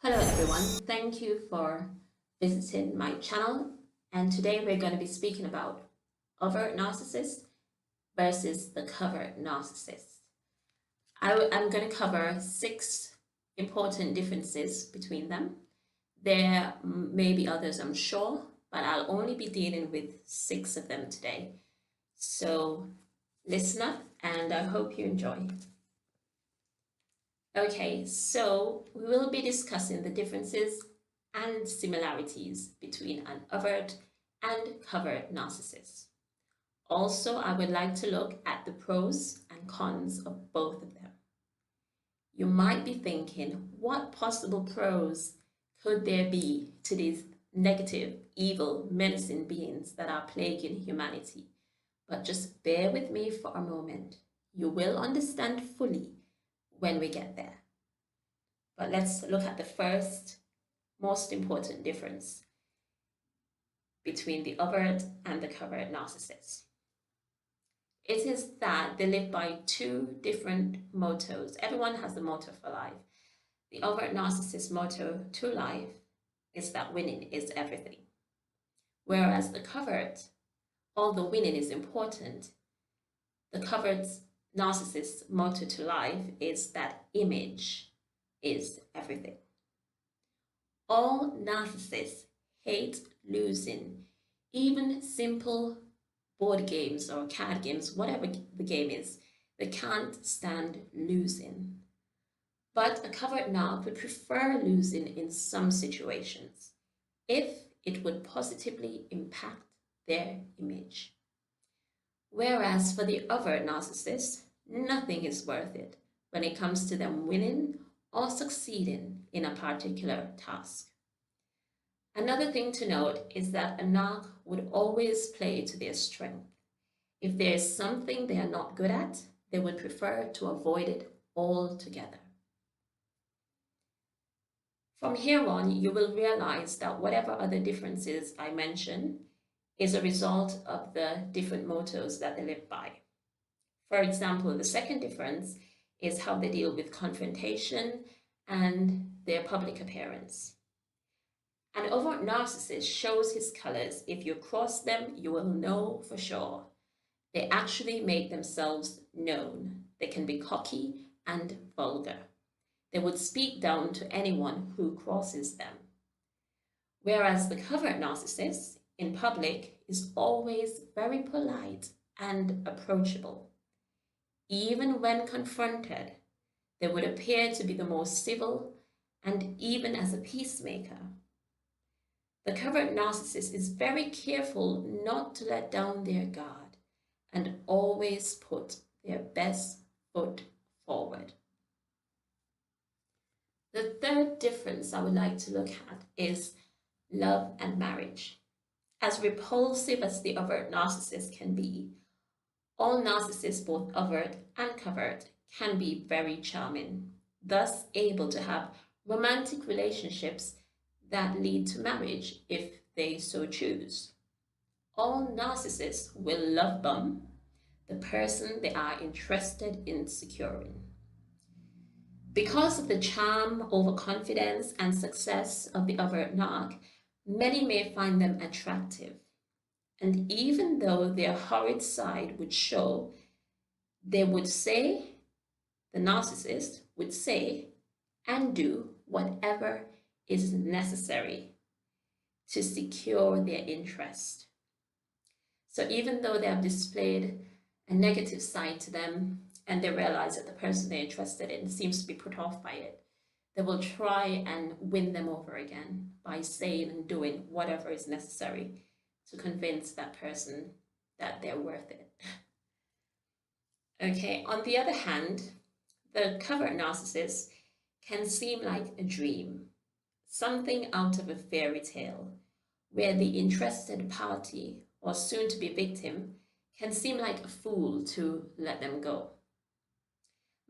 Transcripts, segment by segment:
Hello everyone, thank you for visiting my channel, and today we're going to be speaking about overt narcissist versus the covert narcissist. I'm going to cover 6 important differences between them. There may be others, I'm sure, but I'll only be dealing with 6 of them today. So listen up and I hope you enjoy. Okay, so we will be discussing the differences and similarities between an overt and covert narcissist. Also, I would like to look at the pros and cons of both of them. You might be thinking, what possible pros could there be to these negative, evil, menacing beings that are plaguing humanity? But just bear with me for a moment. You will understand fully when we get there. But let's look at the first most important difference between the overt and the covert narcissist. It is that they live by 2 different mottos. Everyone has a motto for life. The overt narcissist motto to life is that winning is everything. Whereas the covert, although winning is important, the covert narcissist's motto to life is that image is everything. All narcissists hate losing. Even simple board games or card games, whatever the game is, they can't stand losing. But a covert narc would prefer losing in some situations if it would positively impact their image. Whereas for the overt narcissist, nothing is worth it when it comes to them winning or succeeding in a particular task. Another thing to note is that a narc would always play to their strength. If there is something they are not good at, they would prefer to avoid it altogether. From here on, you will realize that whatever other differences I mention is a result of the different mottos that they live by. For example, the second difference is how they deal with confrontation and their public appearance. An overt narcissist shows his colors. If you cross them, you will know for sure. They actually make themselves known. They can be cocky and vulgar. They would speak down to anyone who crosses them. Whereas the covert narcissist in public is always very polite and approachable. Even when confronted, they would appear to be the most civil and even as a peacemaker. The covert narcissist is very careful not to let down their guard and always put their best foot forward. The third difference I would like to look at is love and marriage. As repulsive as the overt narcissist can be, all narcissists, both overt and covert, can be very charming, thus able to have romantic relationships that lead to marriage if they so choose. All narcissists will love bomb the person they are interested in securing. Because of the charm, overconfidence, and success of the overt narc, many may find them attractive. And even though their horrid side would show, they would say, the narcissist would say and do whatever is necessary to secure their interest. So even though they have displayed a negative side to them and they realize that the person they're interested in seems to be put off by it, they will try and win them over again by saying and doing whatever is necessary to convince that person that they're worth it. Okay, on the other hand, the covert narcissist can seem like a dream, something out of a fairy tale, where the interested party or soon-to-be victim can seem like a fool to let them go.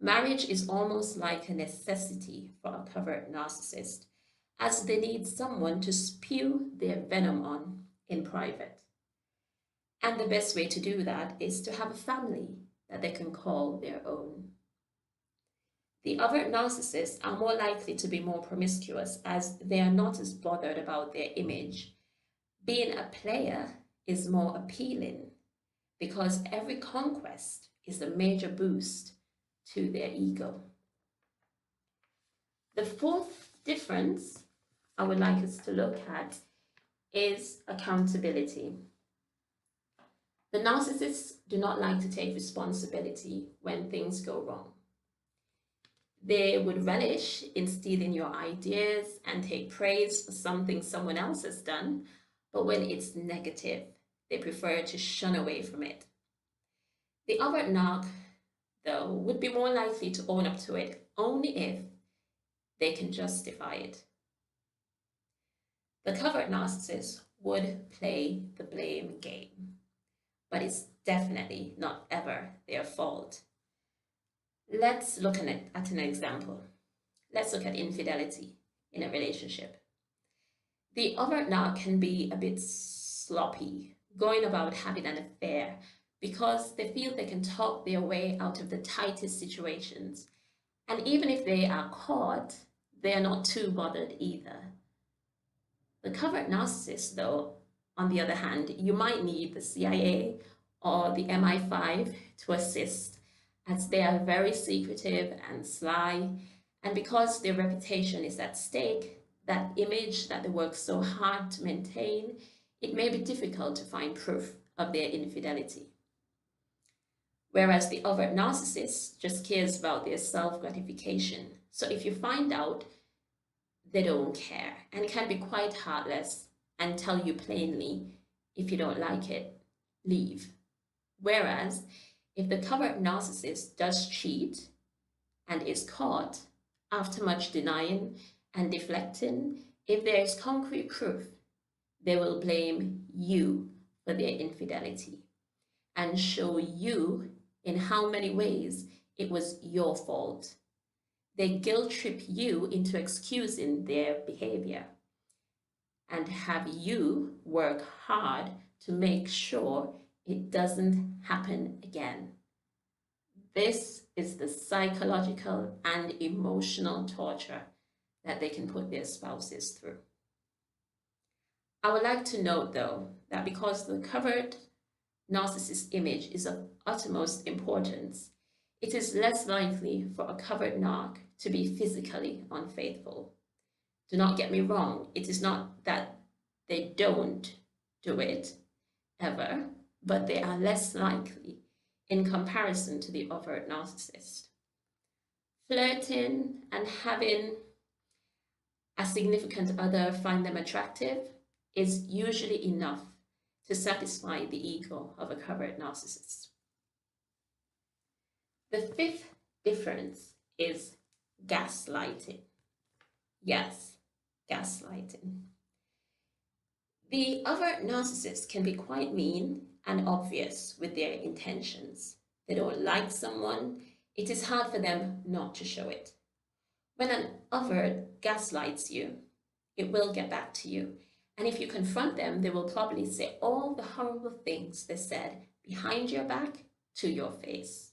Marriage is almost like a necessity for a covert narcissist, as they need someone to spew their venom on in private. And the best way to do that is to have a family that they can call their own. The overt narcissists are more likely to be more promiscuous as they are not as bothered about their image. Being a player is more appealing because every conquest is a major boost to their ego. The fourth difference I would like us to look at is accountability. The narcissists do not like to take responsibility when things go wrong. They would relish in stealing your ideas and take praise for something someone else has done, but when it's negative, they prefer to shun away from it. The overt narc, though, would be more likely to own up to it only if they can justify it. The covert narcissist would play the blame game, but it's definitely not ever their fault. Let's look at an example. Let's look at infidelity in a relationship. The overt narc can be a bit sloppy, going about having an affair because they feel they can talk their way out of the tightest situations. And even if they are caught, they are not too bothered either. The covert narcissist, though, on the other hand, you might need the CIA or the MI5 to assist, as they are very secretive and sly, and because their reputation is at stake, that image that they work so hard to maintain, it may be difficult to find proof of their infidelity. Whereas the overt narcissist just cares about their self-gratification. So if you find out, they don't care and can be quite heartless and tell you plainly, if you don't like it, leave. Whereas if the covert narcissist does cheat and is caught, after much denying and deflecting, if there is concrete proof, they will blame you for their infidelity and show you in how many ways it was your fault. They guilt trip you into excusing their behavior and have you work hard to make sure it doesn't happen again. This is the psychological and emotional torture that they can put their spouses through. I would like to note, though, that because the covert narcissist image is of utmost importance, it is less likely for a covert narc to be physically unfaithful. Do not get me wrong, it is not that they don't do it ever, but they are less likely in comparison to the overt narcissist. Flirting and having a significant other find them attractive is usually enough to satisfy the ego of a covert narcissist. The fifth difference is gaslighting. Yes, gaslighting. The overt narcissist can be quite mean and obvious with their intentions. They don't like someone, it is hard for them not to show it. When an overt gaslights you, it will get back to you. And if you confront them, they will probably say all the horrible things they said behind your back to your face.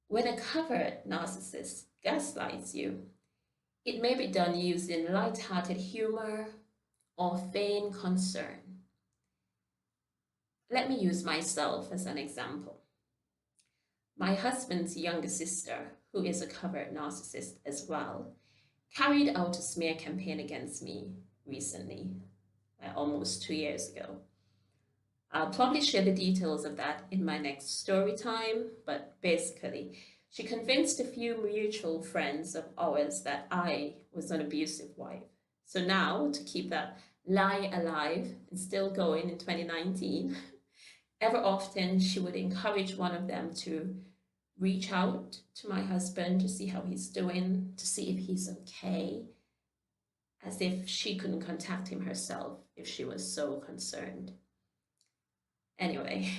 When a covert narcissist gaslights you, it may be done using light-hearted humor or feigned concern. Let me use myself as an example. My husband's younger sister, who is a covert narcissist as well, carried out a smear campaign against me recently, almost 2 years ago. I'll probably share the details of that in my next story time, but basically, she convinced a few mutual friends of ours that I was an abusive wife. So now, to keep that lie alive and still going in 2019, ever often she would encourage one of them to reach out to my husband to see how he's doing, to see if he's okay, as if she couldn't contact him herself if she was so concerned. Anyway,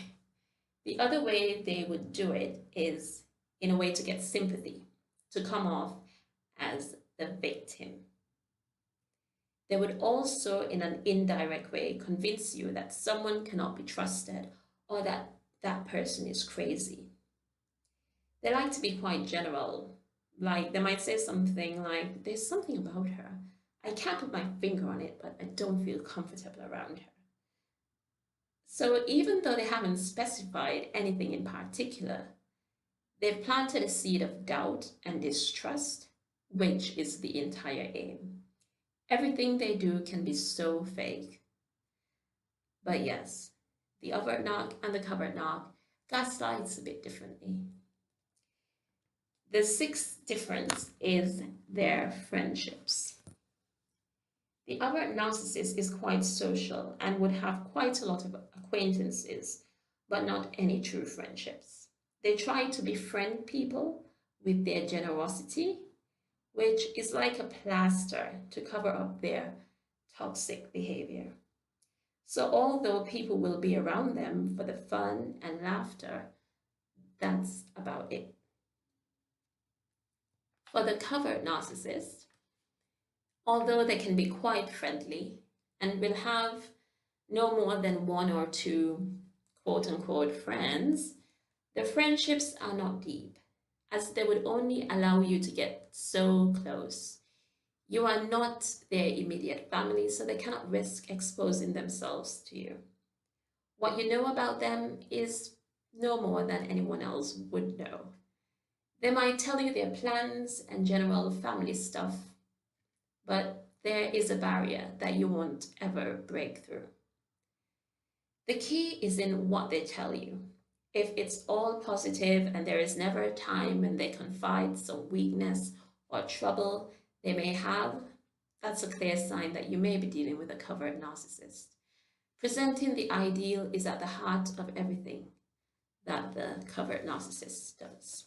the other way they would do it is in a way to get sympathy, to come off as the victim. They would also, in an indirect way, convince you that someone cannot be trusted or that that person is crazy. They like to be quite general Like they might say something like, there's something about her. I can't put my finger on it, but I don't feel comfortable around her. So even though they haven't specified anything in particular, they've planted a seed of doubt and distrust, which is the entire aim. Everything they do can be so fake. But yes, the overt narc and the covert narc gaslights a bit differently. The sixth difference is their friendships. The overt narcissist is quite social and would have quite a lot of acquaintances, but not any true friendships. They try to befriend people with their generosity, which is like a plaster to cover up their toxic behavior. So although people will be around them for the fun and laughter, that's about it. For the covert narcissist, although they can be quite friendly and will have no more than one or two quote-unquote friends, the friendships are not deep, as they would only allow you to get so close. You are not their immediate family, so they cannot risk exposing themselves to you. What you know about them is no more than anyone else would know. They might tell you their plans and general family stuff, but there is a barrier that you won't ever break through. The key is in what they tell you. If it's all positive and there is never a time when they confide some weakness or trouble they may have, that's a clear sign that you may be dealing with a covert narcissist. Presenting the ideal is at the heart of everything that the covert narcissist does.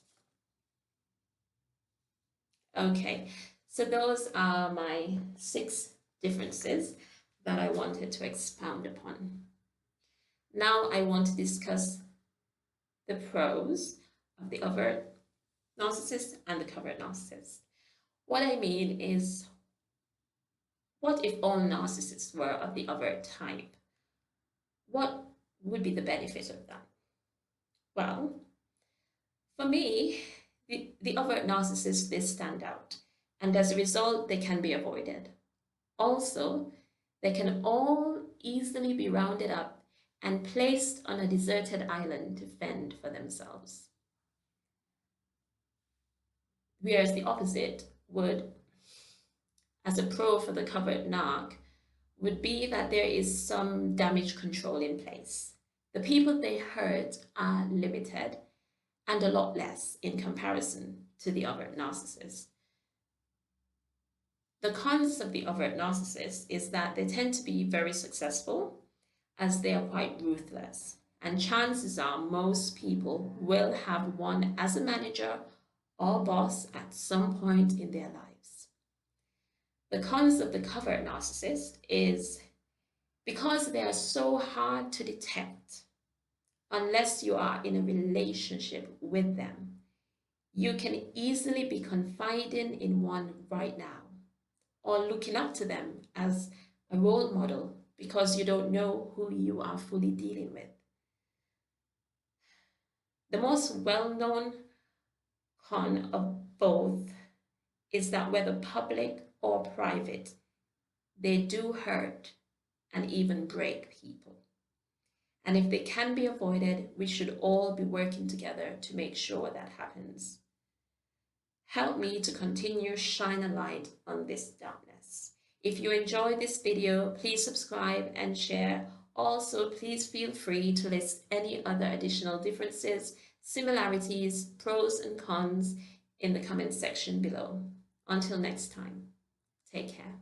Okay, so those are my 6 differences that I wanted to expound upon. Now I want to discuss the pros of the overt narcissist and the covert narcissist. What I mean is, what if all narcissists were of the overt type? What would be the benefit of that? Well, for me, the overt narcissists, they stand out, and as a result, they can be avoided. Also, they can all easily be rounded up and placed on a deserted island to fend for themselves. Whereas the opposite would, as a pro for the covert narc, would be that there is some damage control in place. The people they hurt are limited and a lot less in comparison to the overt narcissist. The cons of the overt narcissist is that they tend to be very successful, as they are quite ruthless, and chances are most people will have one as a manager or boss at some point in their lives. The cons of the covert narcissist is because they are so hard to detect, unless you are in a relationship with them, you can easily be confiding in one right now or looking up to them as a role model because you don't know who you are fully dealing with. The most well-known con of both is that whether public or private, they do hurt and even break people. And if they can be avoided, we should all be working together to make sure that happens. Help me to continue shine a light on this darkness. If you enjoyed this video, please subscribe and share. Also, please feel free to list any other additional differences, similarities, pros and cons in the comment section below. Until next time, take care.